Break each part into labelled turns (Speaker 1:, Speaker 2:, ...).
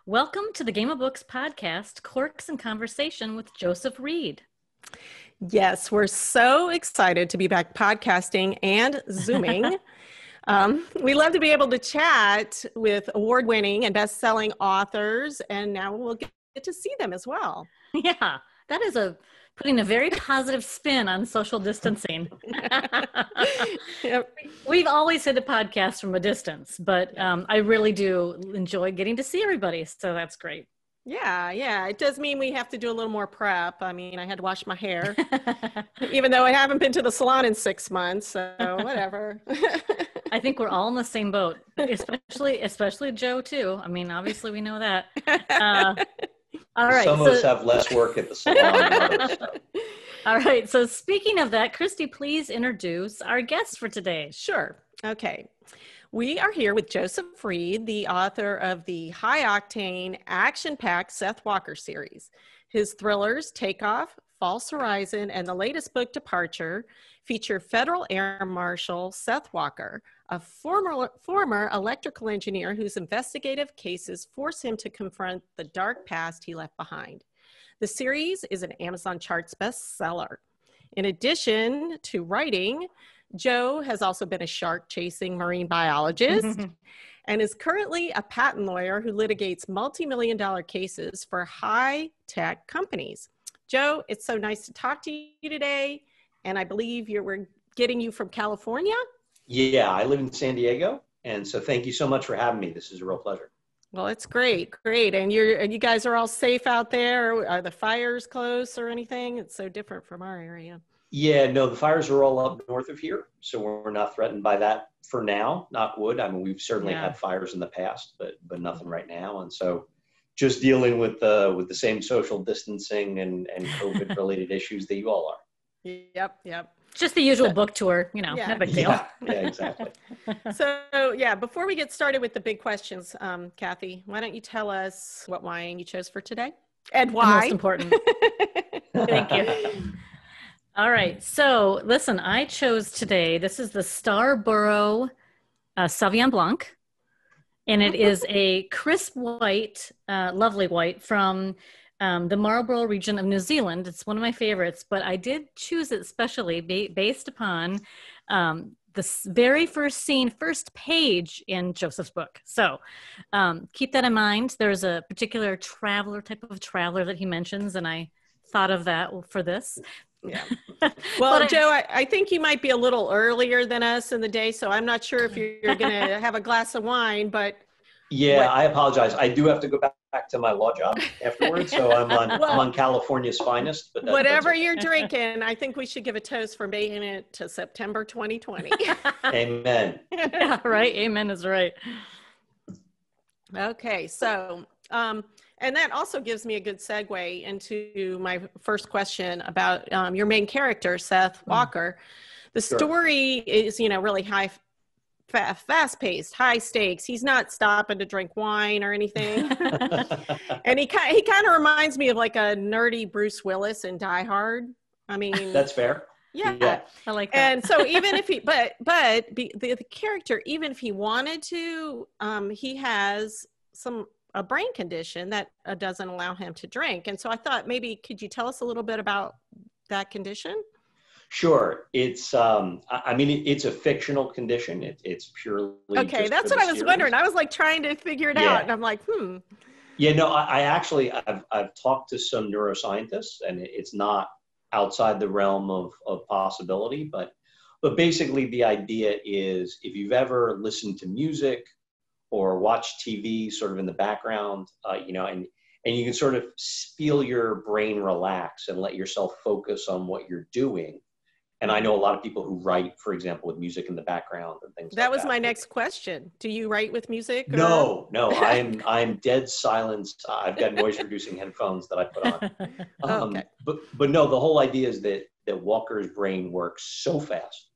Speaker 1: Welcome to the Game of Books podcast, Corks in Conversation with Joseph Reid.
Speaker 2: Yes, we're so excited to be back podcasting and Zooming. We love to be able to chat with award-winning and best-selling authors, and now we'll get to see them as well.
Speaker 1: Yeah, that is putting a very positive spin on social distancing.
Speaker 2: Yep.
Speaker 1: We've always had a podcast from a distance, but I really do enjoy getting to see everybody, so that's great.
Speaker 2: Yeah. It does mean we have to do a little more prep. I mean, I had to wash my hair, even though I haven't been to the salon in 6 months, so whatever.
Speaker 1: I think we're all in the same boat, especially Joe, too. I mean, obviously we know that. All right.
Speaker 3: Some of us have less work at the salon than others. So.
Speaker 1: All right. So speaking of that, Christy, please introduce our guest for today.
Speaker 2: Sure. Okay. We are here with Joseph Reid, the author of the high-octane, action-packed Seth Walker series. His thrillers, Takeoff, False Horizon, and the latest book, Departure, feature Federal Air Marshal Seth Walker, a former electrical engineer whose investigative cases force him to confront the dark past he left behind. The series is an Amazon Charts bestseller. In addition to writing, Joe has also been a shark-chasing marine biologist and is currently a patent lawyer who litigates multi-million-dollar cases for high-tech companies. Joe, it's so nice to talk to you today, and I believe we're getting you from California?
Speaker 3: Yeah, I live in San Diego, and so thank you so much for having me. This is a real pleasure.
Speaker 2: Well, it's great. And you guys are all safe out there? Are the fires close or anything? It's so different from our area.
Speaker 3: Yeah, no, the fires are all up north of here, so we're not threatened by that for now, knock wood. I mean, we've certainly had fires in the past, but nothing right now. And so just dealing with the same social distancing and COVID-related issues that you all are.
Speaker 2: Yep.
Speaker 1: Just the usual book tour, no big deal.
Speaker 3: Yeah, exactly.
Speaker 2: So, before we get started with the big questions, Cathi, why don't you tell us what wine you chose for today and why?
Speaker 1: Most important. Thank you. All right. So listen, I chose today, this is the Starborough Sauvignon Blanc, and it is a crisp white, lovely white from the Marlborough region of New Zealand. It's one of my favorites, but I did choose it specially based upon the very first scene, first page in Joseph's book. So keep that in mind. There's a particular type of traveler that he mentions, and I thought of that for this.
Speaker 2: Yeah. Well, Joe, I think you might be a little earlier than us in the day, so I'm not sure if you're going to have a glass of wine, but...
Speaker 3: Yeah, I apologize. I do have to go back to my law job afterwards, so I'm on California's finest. But
Speaker 2: whatever you're drinking, I think we should give a toast for making it to September 2020.
Speaker 3: Amen.
Speaker 1: Yeah, right. Amen is right.
Speaker 2: Okay, so... and that also gives me a good segue into my first question about your main character, Seth Walker. The story is, really fast-paced, high stakes. He's not stopping to drink wine or anything. And he kind of reminds me of like a nerdy Bruce Willis in Die Hard. I mean,
Speaker 3: that's fair.
Speaker 2: Yeah.
Speaker 1: I like that.
Speaker 2: And so even if he, the character, even if he wanted to, he has a brain condition that doesn't allow him to drink. And so I thought maybe, could you tell us a little bit about that condition?
Speaker 3: Sure. It's, it's a fictional condition. It's purely.
Speaker 2: Okay. That's what I was wondering. I was like trying to figure it out, and I'm like,
Speaker 3: Yeah, no, I've talked to some neuroscientists, and it's not outside the realm of possibility, but basically the idea is if you've ever listened to music or watch TV sort of in the background, and you can sort of feel your brain relax and let yourself focus on what you're doing. And I know a lot of people who write, for example, with music in the background and things like that.
Speaker 2: That was my next question. Do you write with music?
Speaker 3: Or? No, I'm dead silent. I've got noise reducing headphones that I put on.
Speaker 2: Okay.
Speaker 3: But no, the whole idea is that Walker's brain works so fast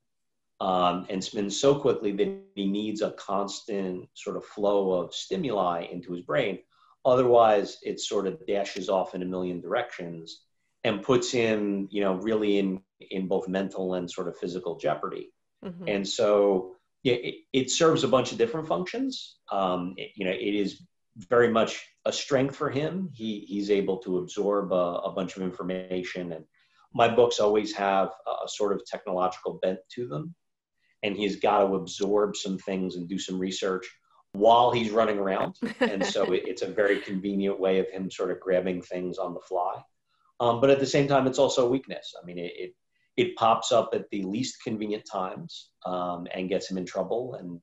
Speaker 3: and spins so quickly that he needs a constant sort of flow of stimuli into his brain. Otherwise, it sort of dashes off in a million directions and puts him, really in both mental and sort of physical jeopardy. Mm-hmm. And so, it serves a bunch of different functions. It is very much a strength for him. He's able to absorb a bunch of information, and my books always have a sort of technological bent to them. And he's got to absorb some things and do some research while he's running around. And so it's a very convenient way of him sort of grabbing things on the fly. But at the same time, it's also a weakness. I mean, it pops up at the least convenient times, and gets him in trouble and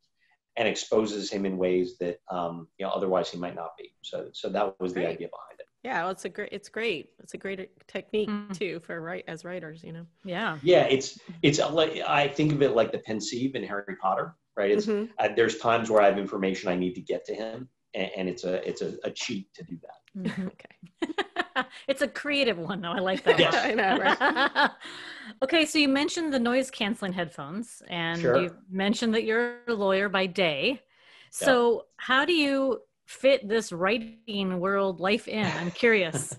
Speaker 3: exposes him in ways that, otherwise he might not be. So that was the idea behind it.
Speaker 2: Yeah, well, it's great. It's a great technique too for as writers,
Speaker 1: Yeah.
Speaker 3: Yeah, it's like, I think of it like the pensieve in Harry Potter, right? It's there's times where I have information I need to get to him, and it's a cheat to do that.
Speaker 2: Okay.
Speaker 1: It's a creative one, though. I like that.
Speaker 3: Yes.
Speaker 2: I know, right?
Speaker 1: Okay, so you mentioned the noise canceling headphones, and
Speaker 3: Sure.
Speaker 1: you mentioned that you're a lawyer by day. So how do you fit this writing world life in? I'm curious.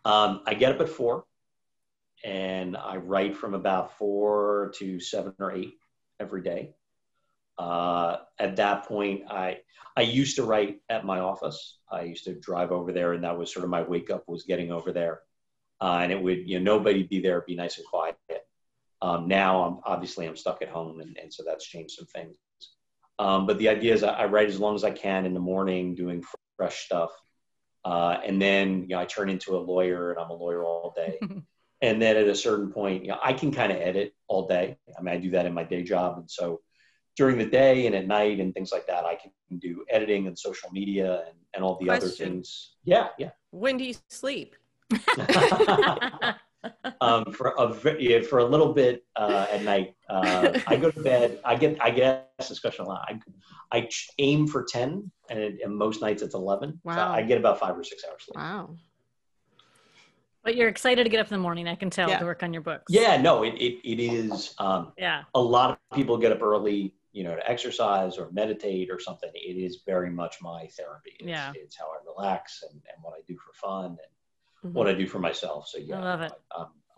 Speaker 3: I get up at 4, and I write from about 4 to 7 or 8 every day. At that point, I used to write at my office. I used to drive over there, and that was sort of my wake up, was getting over there. And it would, nobody be there, be nice and quiet. Now I'm stuck at home, and so that's changed some things. But the idea is I write as long as I can in the morning, doing fresh stuff. And then, I turn into a lawyer, and I'm a lawyer all day. And then at a certain point, I can kind of edit all day. I mean, I do that in my day job. And so during the day and at night and things like that, I can do editing and social media and all the other things. Yeah.
Speaker 2: When do you sleep?
Speaker 3: For a little bit at night, I go to bed. I get asked this question a lot. I aim for 10, and most nights it's 11.
Speaker 2: Wow.
Speaker 3: So I get about 5 or 6 hours sleep.
Speaker 2: Wow.
Speaker 1: But you're excited to get up in the morning, I can tell, to work on your books.
Speaker 3: Yeah, no, it is.
Speaker 1: Yeah.
Speaker 3: A lot of people get up early, to exercise or meditate or something. It is very much my therapy. It's how I relax and what I do for fun and what I do for myself. So yeah,
Speaker 1: I love it.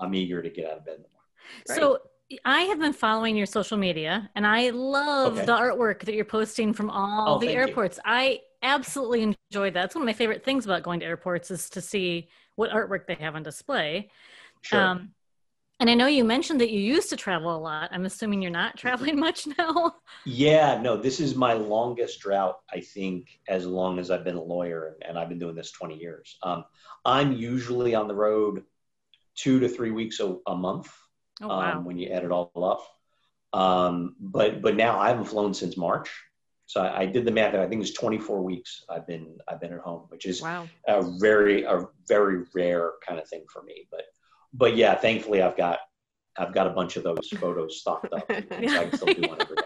Speaker 3: I'm eager to get out of bed in the morning.
Speaker 1: So I have been following your social media, and I love the artwork that you're posting from all the airports. I absolutely enjoy that. That's one of my favorite things about going to airports, is to see what artwork they have on display.
Speaker 3: Sure.
Speaker 1: And I know you mentioned that you used to travel a lot. I'm assuming you're not traveling much now.
Speaker 3: Yeah, no, this is my longest drought, I think, as long as I've been a lawyer, and I've been doing this 20 years. I'm usually on the road 2 to 3 weeks a month.
Speaker 1: Oh, wow.
Speaker 3: When you add it all up. But now I haven't flown since March. So I did the math, and I think it's 24 weeks I've been at home, which is a very rare kind of thing for me. But yeah, thankfully I've got a bunch of those photos stocked up, so I can still do one every day.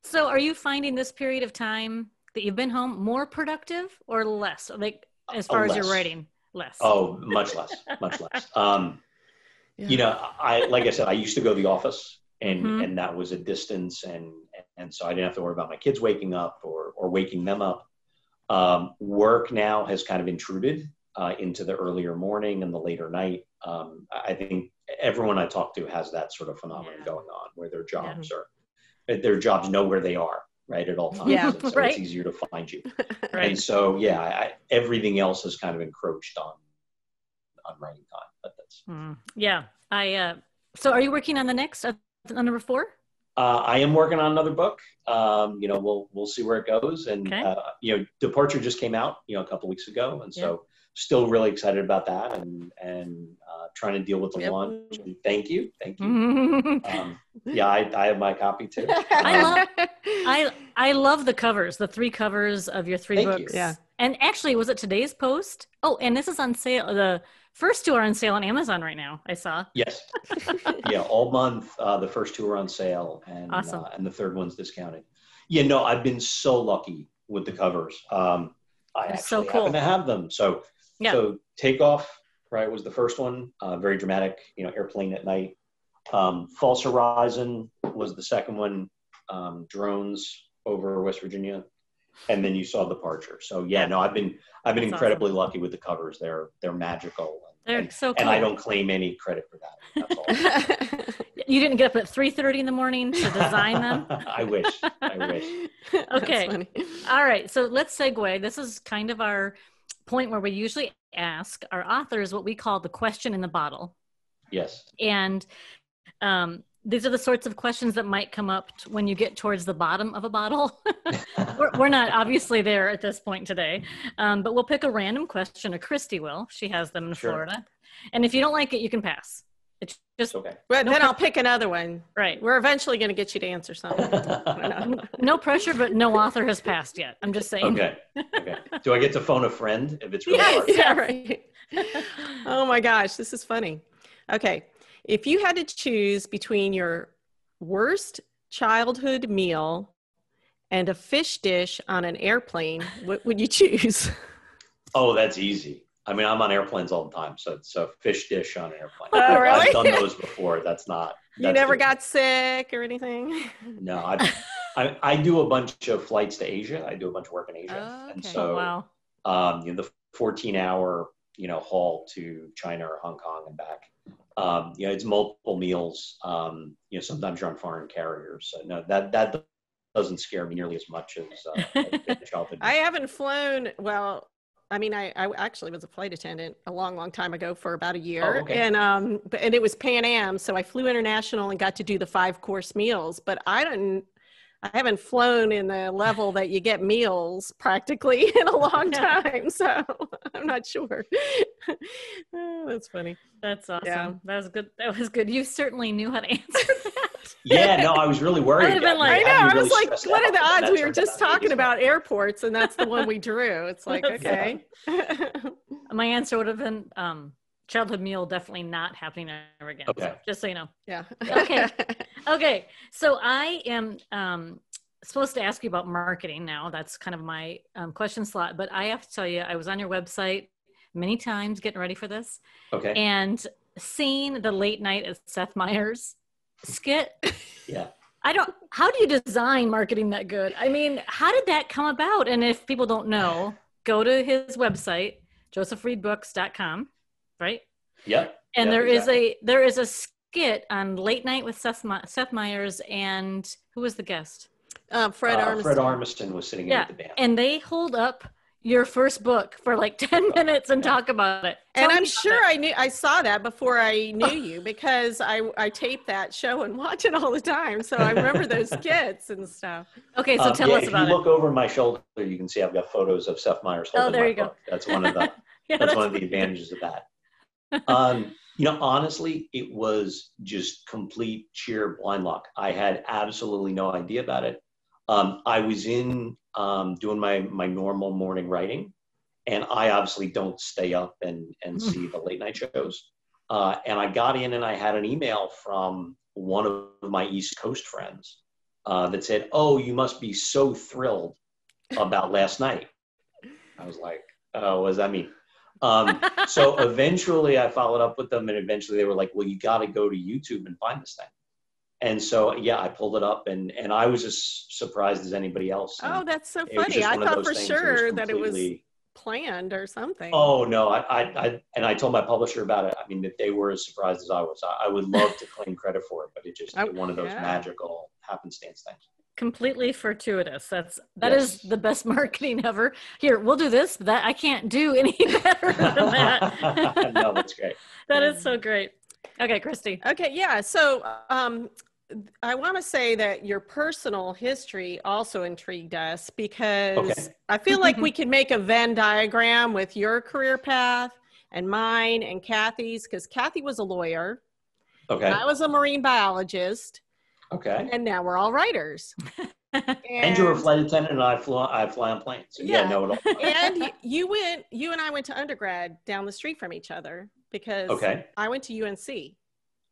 Speaker 1: So are you finding this period of time that you've been home more productive or less? Like, as far as your writing, less?
Speaker 3: Oh, much less, much less. Like I said, I used to go to the office, and that was a distance, and so I didn't have to worry about my kids waking up or waking them up. Work now has kind of intruded into the earlier morning and the later night. I think everyone I talk to has that sort of phenomenon going on, where their jobs know where they are, right, at all times.
Speaker 2: Yeah,
Speaker 3: and so it's easier to find you. And so, everything else has kind of encroached on writing time. But that's
Speaker 1: So are you working on the next, on number 4?
Speaker 3: I am working on another book. We'll see where it goes. And Departure just came out, a couple weeks ago, and so still really excited about that, and trying to deal with the launch. Thank you. I have my copy too.
Speaker 1: I love the covers, the 3 covers of your 3 books.
Speaker 3: You. Yeah.
Speaker 1: And actually, was it today's post? Oh, and this is on sale. The first 2 are on sale on Amazon right now, I saw.
Speaker 3: Yes. All month. The first 2 are on sale, and
Speaker 1: awesome.
Speaker 3: And the third one's discounted. I've been so lucky with the covers. I actually happen to have them. So Takeoff, right, was the first one. Very dramatic, airplane at night. False Horizon was the second one. Drones over West Virginia. And then you saw Departure. So I've been incredibly lucky with the covers. They're magical.
Speaker 1: They're so cool.
Speaker 3: And I don't claim any credit for that. That's all.
Speaker 1: You didn't get up at 3:30 in the morning to design them?
Speaker 3: I wish.
Speaker 1: Okay. All right. So let's segue. This is kind of our point where we usually ask our authors what we call the question in the bottle.
Speaker 3: Yes.
Speaker 1: And these are the sorts of questions that might come up when you get towards the bottom of a bottle. we're not obviously there at this point today, but we'll pick a random question, or Christie will. She has them in Florida. And if you don't like it, you can pass. It's just
Speaker 2: okay. But then I'll pick another one.
Speaker 1: Right.
Speaker 2: We're eventually going to get you to answer something.
Speaker 1: No pressure, but no author has passed yet. I'm just saying.
Speaker 3: Okay. Do I get to phone a friend if it's really hard?
Speaker 2: Yeah, right. Oh my gosh, this is funny. Okay. If you had to choose between your worst childhood meal and a fish dish on an airplane, what would you choose?
Speaker 3: Oh, that's easy. I mean, I'm on airplanes all the time, so it's a fish dish on an airplane.
Speaker 2: Oh, really?
Speaker 3: I've done those before. That's not.
Speaker 2: You never got sick or anything?
Speaker 3: No, I do a bunch of flights to Asia. I do a bunch of work in Asia,
Speaker 1: oh, okay.
Speaker 3: And so the 14-hour haul to China or Hong Kong and back. It's multiple meals. Sometimes you're on foreign carriers. So no, that doesn't scare me nearly as much as childhood.
Speaker 2: I haven't flown. Well, I mean, I actually was a flight attendant a long, long time ago for about a year.
Speaker 3: Oh, okay.
Speaker 2: And it was Pan Am. So I flew international and got to do the 5-course meals, but I haven't flown in the level that you get meals practically in a long time. So I'm not sure. Oh, that's funny.
Speaker 1: That's awesome. Yeah. That was good. You certainly knew how to answer that.
Speaker 3: Yeah, no, I was really worried.
Speaker 2: I know. I was like, what are the odds? We were just talking about airports and that's the one we drew. It's like, okay.
Speaker 1: My answer would have been childhood meal, definitely not happening ever again.
Speaker 3: Okay.
Speaker 1: So, just so you know.
Speaker 2: Yeah.
Speaker 1: Okay. So I am supposed to ask you about marketing now. That's kind of my question slot. But I have to tell you, I was on your website many times getting ready for this.
Speaker 3: Okay.
Speaker 1: And seeing the late night at Seth Meyers skit.
Speaker 3: Yeah.
Speaker 1: How do you design marketing that good? I mean, how did that come about? And if people don't know, go to his website, josephreidbooks.com, right?
Speaker 3: Yep.
Speaker 1: And there is a skit on Late Night with Seth Meyers, and who was the guest?
Speaker 2: Fred Armisen.
Speaker 3: Fred Armisen was sitting in with the band.
Speaker 1: And they hold up your first book for like 10 minutes and talk about it.
Speaker 2: And I'm sure I saw that before I knew you, because I tape that show and watch it all the time. So I remember those skits and stuff.
Speaker 1: Okay, so tell us about it.
Speaker 3: If you look over my shoulder, you can see I've got photos of Seth Meyers holding my book. That's one of the that's one of the advantages of that. Honestly, it was just complete sheer blind luck. I had absolutely no idea about it. I was in doing my normal morning writing, and I obviously don't stay up and see the late night shows. And I got in and I had an email from one of my East Coast friends that said, "Oh, you must be so thrilled about last night." I was like, "Oh, what does that mean?" So eventually I followed up with them, and eventually they were like, "Well, you got to go to YouTube and find this thing." And so, yeah, I pulled it up, and I was as surprised as anybody else.
Speaker 2: Oh, that's so funny. I thought for sure that it was planned or something.
Speaker 3: Oh, no. I told my publisher about it. I mean, that they were as surprised as I was. I would love to claim credit for it, but it just one of those magical happenstance things.
Speaker 1: Completely fortuitous. That is the best marketing ever. Here, we'll do this. That I can't do any better than that.
Speaker 3: No, that's great.
Speaker 1: That is so great. Okay, Christie.
Speaker 2: Okay, yeah. So I want to say that your personal history also intrigued us, because I feel like we could make a Venn diagram with your career path and mine and Cathy's, because Cathi was a lawyer.
Speaker 3: Okay.
Speaker 2: I was a marine biologist.
Speaker 3: Okay.
Speaker 2: And now we're all writers.
Speaker 3: And you're a flight attendant, and I fly on planes. So yeah, know it all.
Speaker 2: And you and I went to undergrad down the street from each other, because I went to UNC.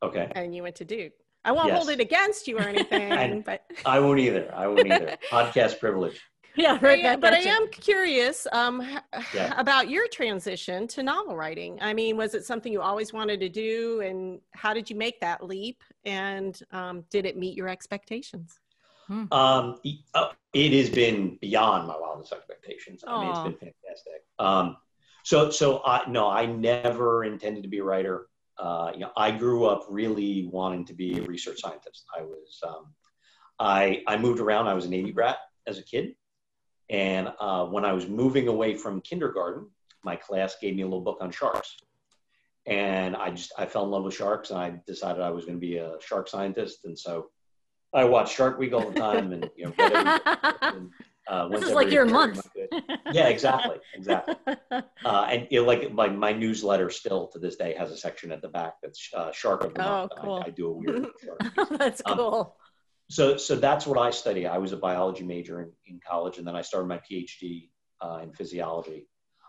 Speaker 3: Okay.
Speaker 2: And you went to Duke. I won't hold it against you or anything, but
Speaker 3: I won't either. Podcast privilege.
Speaker 1: Yeah, right.
Speaker 2: But I am curious about your transition to novel writing. I mean, was it something you always wanted to do, and how did you make that leap? And did it meet your expectations?
Speaker 3: It has been beyond my wildest expectations. I mean, it's been fantastic. So I never intended to be a writer. I grew up really wanting to be a research scientist. I moved around. I was a Navy brat as a kid. And when I was moving away from kindergarten, my class gave me a little book on sharks. And I fell in love with sharks, and I decided I was going to be a shark scientist. And so I watched Shark Week all the time, and read every book.
Speaker 1: This is like your month.
Speaker 3: Yeah, exactly. And like my newsletter still to this day has a section at the back that's Shark of the Month.
Speaker 1: Cool.
Speaker 3: I do a weird shark.
Speaker 1: That's cool.
Speaker 3: So that's what I study. I was a biology major in college, and then I started my PhD in physiology.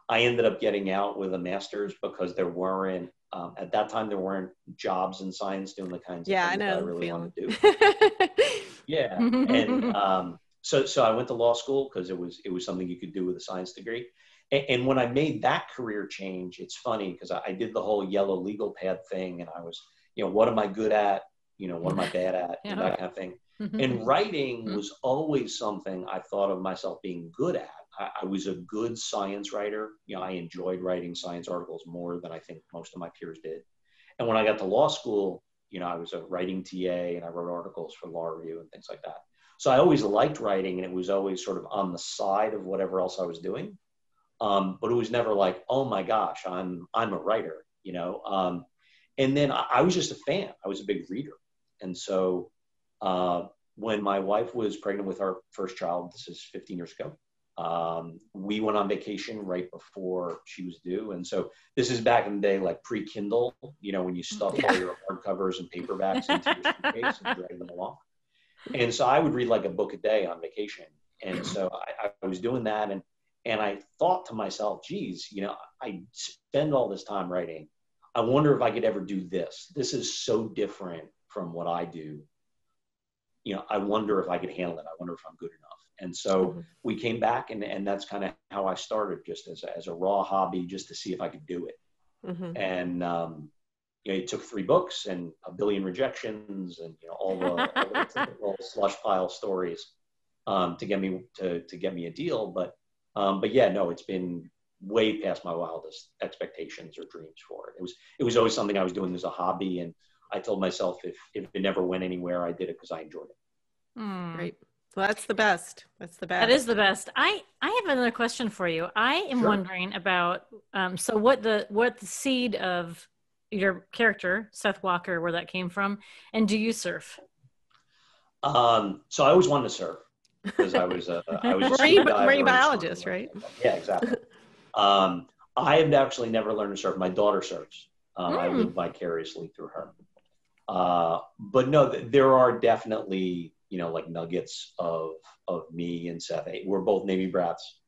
Speaker 3: I ended up getting out with a master's because there weren't, at that time, there weren't jobs in science doing the kinds of things that I really wanted to do. Yeah. And so I went to law school because it was something you could do with a science degree. And when I made that career change, it's funny because I did the whole yellow legal pad thing, and I was, what am I good at? What am I bad at?
Speaker 1: Yeah.
Speaker 3: That kind of thing. And writing was always something I thought of myself being good at. I was a good science writer. I enjoyed writing science articles more than I think most of my peers did. And when I got to law school, I was a writing TA, and I wrote articles for Law Review and things like that. So I always liked writing, and it was always sort of on the side of whatever else I was doing. But it was never like, oh my gosh, I'm a writer, And then I was just a fan. I was a big reader. And so when my wife was pregnant with our first child, this is 15 years ago, we went on vacation right before she was due. And so this is back in the day, like pre-Kindle, when you stuff all your hardcovers and paperbacks into your suitcase and drag them along. And so I would read like a book a day on vacation. And so I was doing that. And I thought to myself, geez, I spend all this time writing. I wonder if I could ever do this. This is so different from what I do. I wonder if I could handle it. I wonder if I'm good enough. And so we came back, and that's kind of how I started, just as a raw hobby, just to see if I could do it. And it took 3 books and a billion rejections, and all the typical slush pile stories to get me a deal. But yeah, no, it's been way past my wildest expectations or dreams for it. It was always something I was doing as a hobby, and I told myself if it never went anywhere, I did it because I enjoyed it.
Speaker 2: Right. Well, that's the best. That's the best.
Speaker 1: That is the best. I have another question for you. I am wondering about so what the seed of your character, Seth Walker, where that came from, and do you surf?
Speaker 3: So I always wanted to surf because I was a
Speaker 2: marine biologist, right?
Speaker 3: Yeah, exactly. I have actually never learned to surf. My daughter surfs. I live vicariously through her. But no, there are definitely, like nuggets of me and Seth. We're both Navy brats.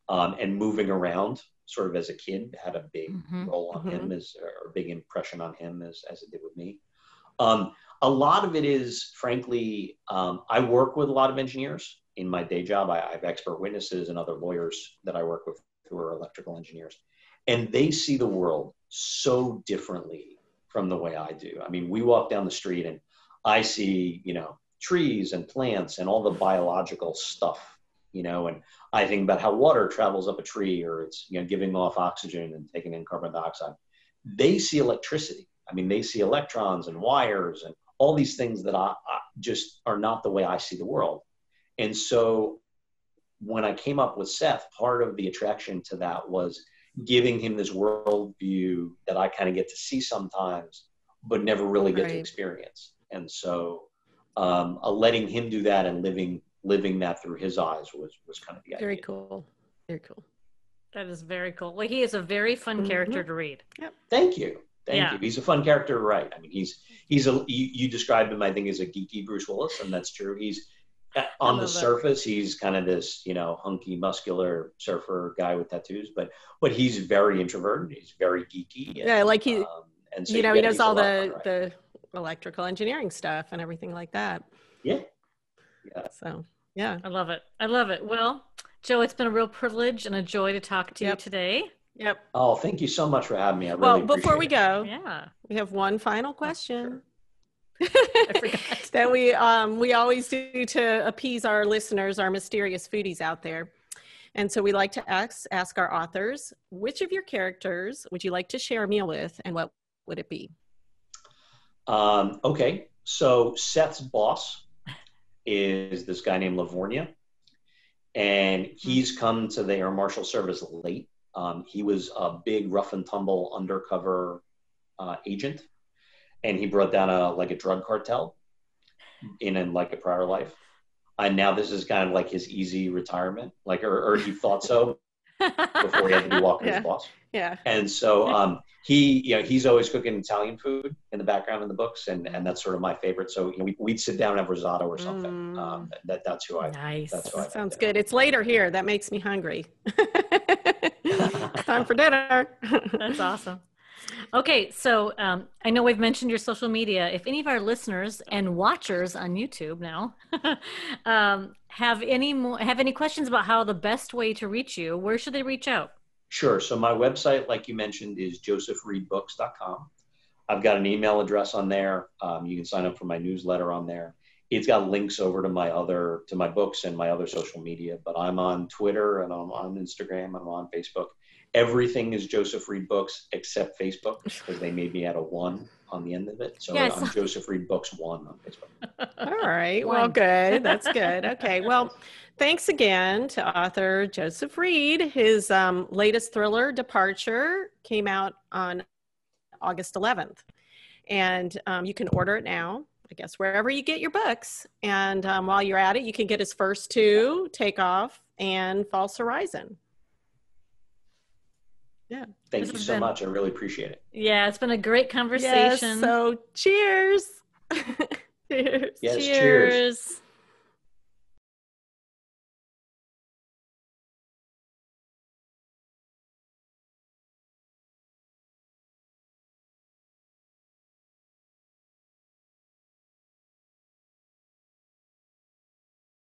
Speaker 3: And moving around sort of as a kid had a big role on him or a big impression on him as it did with me. A lot of it is, frankly, I work with a lot of engineers in my day job. I have expert witnesses and other lawyers that I work with who are electrical engineers. And they see the world so differently from the way I do. I mean, we walk down the street and I see, trees and plants and all the biological stuff, and I think about how water travels up a tree, or it's, giving off oxygen and taking in carbon dioxide. They see electricity. I mean, they see electrons and wires and all these things that I just are not the way I see the world. And so when I came up with Seth, part of the attraction to that was giving him this worldview that I kind of get to see sometimes, but never really get to experience. And so letting him do that and living that through his eyes was kind of the idea.
Speaker 2: Very cool. Very cool.
Speaker 1: That is very cool. Well, he is a very fun character to read.
Speaker 2: Yep.
Speaker 3: Thank you. Thank you. He's a fun character to write. I mean, you described him, I think, as a geeky Bruce Willis, and that's true. He's on the surface, he's kind of this, hunky, muscular surfer guy with tattoos, but he's very introverted. He's very geeky. And,
Speaker 2: like he,
Speaker 3: and so
Speaker 2: he knows all the electrical engineering stuff and everything like that.
Speaker 3: Yeah.
Speaker 2: So, yeah.
Speaker 1: I love it. Well, Joe, it's been a real privilege and a joy to talk to you today.
Speaker 2: Yep.
Speaker 3: Oh, thank you so much for having me. I really appreciate
Speaker 2: before we go,
Speaker 1: yeah,
Speaker 2: we have one final question.
Speaker 3: Sure.
Speaker 1: I forgot.
Speaker 2: That we always do to appease our listeners, our mysterious foodies out there. And so we like to ask our authors, which of your characters would you like to share a meal with, and what would it be?
Speaker 3: Okay, so Seth's boss is this guy named Livornia, and he's come to the Air Marshal Service late. He was a big rough and tumble undercover agent, and he brought down a drug cartel in like a prior life. And now this is kind of like his easy retirement, or he thought so before he had to be Walker's boss.
Speaker 2: Yeah.
Speaker 3: And so he's always cooking Italian food in the background in the books, and that's sort of my favorite. So we'd sit down and have risotto or something. That's who I.
Speaker 1: Nice.
Speaker 2: That sounds good. It's later here. That makes me hungry. Time for dinner.
Speaker 1: That's awesome. Okay, so I know we've mentioned your social media. If any of our listeners and watchers on YouTube now have any questions about how the best way to reach you, where should they reach out?
Speaker 3: Sure. So my website, like you mentioned, is josephreidbooks.com. I've got an email address on there. You can sign up for my newsletter on there. It's got links over to my books and my other social media, but I'm on Twitter and I'm on Instagram, I'm on Facebook. Everything is Joseph Reid Books except Facebook, because they made me add a 1 on the end of it. So I'm Joseph Reid Books 1 on Facebook.
Speaker 2: All right. Well, good. That's good. Okay. Well, thanks again to author Joseph Reid. His latest thriller, Departure, came out on August 11th. And you can order it now, I guess, wherever you get your books. And while you're at it, you can get his first 2, Takeoff and False Horizon. Yeah.
Speaker 3: Thank you so much. I really appreciate it.
Speaker 1: Yeah, it's been a great conversation.
Speaker 2: Yes, so cheers. Cheers.
Speaker 3: Yes,
Speaker 1: cheers.